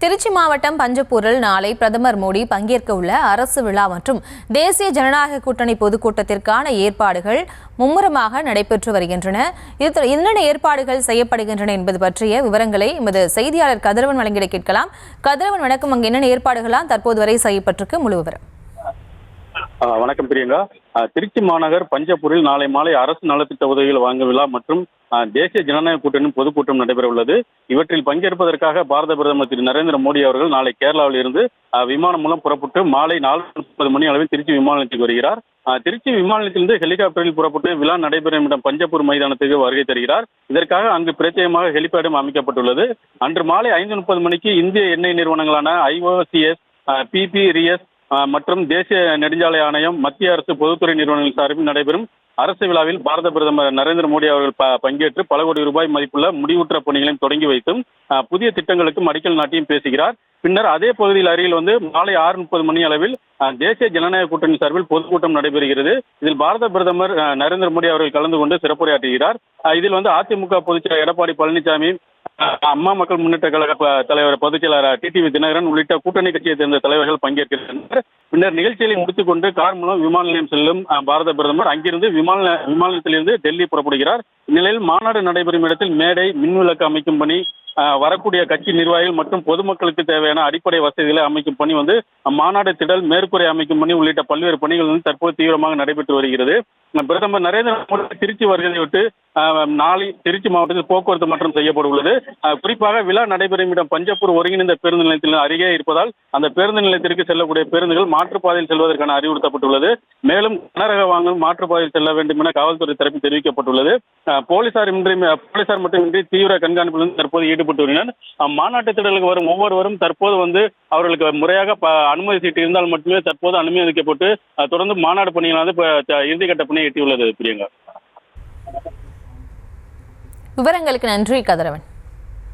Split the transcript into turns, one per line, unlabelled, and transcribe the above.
திருச்சி மாவட்டம் பஞ்சப்பூரில் நாளை பிரதமர் மோடி பங்கேற்க உள்ள அரசு விழா மற்றும் தேசிய ஜனநாயக கூட்டணி பொதுக்கூட்டத்திற்கான ஏற்பாடுகள் மும்முரமாக நடைபெற்று வருகின்றன. என்னென்ன ஏற்பாடுகள் செய்யப்படுகின்றன என்பது பற்றிய விவரங்களை எமது செய்தியாளர் கதிரவன் வழங்கிட கேட்கலாம். கதிரவன் வணக்கம். அங்கு என்னென்ன ஏற்பாடுகளாம் தற்போது வரை செய்யப்பட்டிருக்கு? முழு விவரம்.
வணக்கம் பிரியங்கா. திருச்சி மாநகர் பஞ்சப்பூரில் நாளை மாலை அரசு நலத்திட்ட உதவிகள் வழங்கும் விழா மற்றும் தேசிய ஜனநாயக கூட்டணி பொதுக்கூட்டம் நடைபெற உள்ளது. இவற்றில் பங்கேற்பதற்காக பாரத பிரதமர் திரு நரேந்திர மோடி அவர்கள் நாளை கேரளாவில் இருந்து விமானம் மூலம் புறப்பட்டு மாலை 4:30 மணி அளவில் திருச்சி விமான நிலையத்துக்கு வருகிறார். திருச்சி விமான நிலையத்திலிருந்து ஹெலிகாப்டரில் புறப்பட்டு விழா நடைபெறும் இடம் பஞ்சப்பூர் மைதானத்துக்கு வருகை தருகிறார். இதற்காக அங்கு பிரத்யேகமாக ஹெலிபேடும் அமைக்கப்பட்டுள்ளது. அன்று மாலை 5:30 மணிக்கு இந்திய எண்ணெய் நிறுவனங்களான IOCS, PP, RIS மற்றும் தேசிய நெடுஞ்சாலை ஆணையம், மத்திய அரசு பொதுத்துறை நிறுவனங்கள் சார்பில் நடைபெறும் அரசு விழாவில் பாரத பிரதமர் நரேந்திர மோடி அவர்கள் பங்கேற்று பல கோடி ரூபாய் மதிப்புள்ள முடிவுற்ற பணிகளையும் தொடங்கி வைத்தும் புதிய திட்டங்களுக்கும் அடிக்கல் நாட்டியும் பேசுகிறார். பின்னர் அதே பகுதியில் அருகில் மாலை 6:30 மணி அளவில் தேசிய ஜனநாயக கூட்டணி சார்பில் பொதுக்கூட்டம் நடைபெறுகிறது. இதில் பாரத பிரதமர் நரேந்திர மோடி அவர்கள் கலந்து கொண்டு சிறப்புரையாற்றுகிறார். இதில் அதிமுக பொதுச்செயலர் எடப்பாடி பழனிசாமி, அம்மா மக்கள் முன்னேற்ற கழக தலைவர் பொதுச்செயலாளர் TTV தினகரன் உள்ளிட்ட கூட்டணி கட்சியை சேர்ந்த தலைவர்கள் பங்கேற்கின்றனர். பின்னர் நிகழ்ச்சிகளை முடித்துக் கொண்டு கார் மூலம் விமான நிலையம் செல்லும் பாரத பிரதமர் அங்கிருந்து விமான நிலையத்திலிருந்து டெல்லி புறப்படுகிறார். இந்நிலையில் மாநாடு நடைபெறும் இடத்தில் மேடை, மின்விளக்கு அமைக்கும் பணி, வரக்கூடிய கட்சி நிர்வாகிகள் மற்றும் பொதுமக்களுக்கு தேவையான அடிப்படை வசதிகளை அமைக்கும் பணி, மாநாடு திடல், மேற்கூரை அமைக்கும் பணி உள்ளிட்ட பல்வேறு பணிகள் தற்போது தீவிரமாக நடைபெற்று வருகிறது. பிரதமர் நரேந்திர மோடி திருச்சி வருகையொட்டு நாளை திருச்சி மாவட்டத்தில் போக்குவரத்து மாற்றம் செய்யப்பட உள்ளது. குறிப்பாக விழா நடைபெறும் இடம் பஞ்சப்பூர் ஒருங்கிணைந்த பேருந்து நிலையத்தில் அருகே இருப்பதால் அந்த பேருந்து நிலையத்திற்கு செல்லக்கூடிய பேருந்துகள் மாற்றுப்பாதையில் செல்வதற்கான அறிவுறுத்தப்பட்டுள்ளது. மேலும் கனரக வாகனம் மாற்றுப்பாதையில் செல்ல வேண்டும் என காவல்துறை தரப்பில் தெரிவிக்கப்பட்டுள்ளது. போலீசார் மட்டுமின்றி தீவிர கண்காணிப்பில் தற்போது ஈடுபட்டு வருகின்றனர். மாநாட்டு திடலுக்கு வரும் ஒவ்வொருவரும் தற்போது அவர்களுக்கு முறையாக அனுமதி சீட்டு இருந்தால் மட்டுமே தற்போது அனுமதிக்கப்பட்டு தொடர்ந்து மாநாடு பணிகளானது இறுதிக்கட்ட பணியை எட்டியுள்ளது. பிரியங்கா,
விவரங்களுக்கு நன்றி கதிரவன்.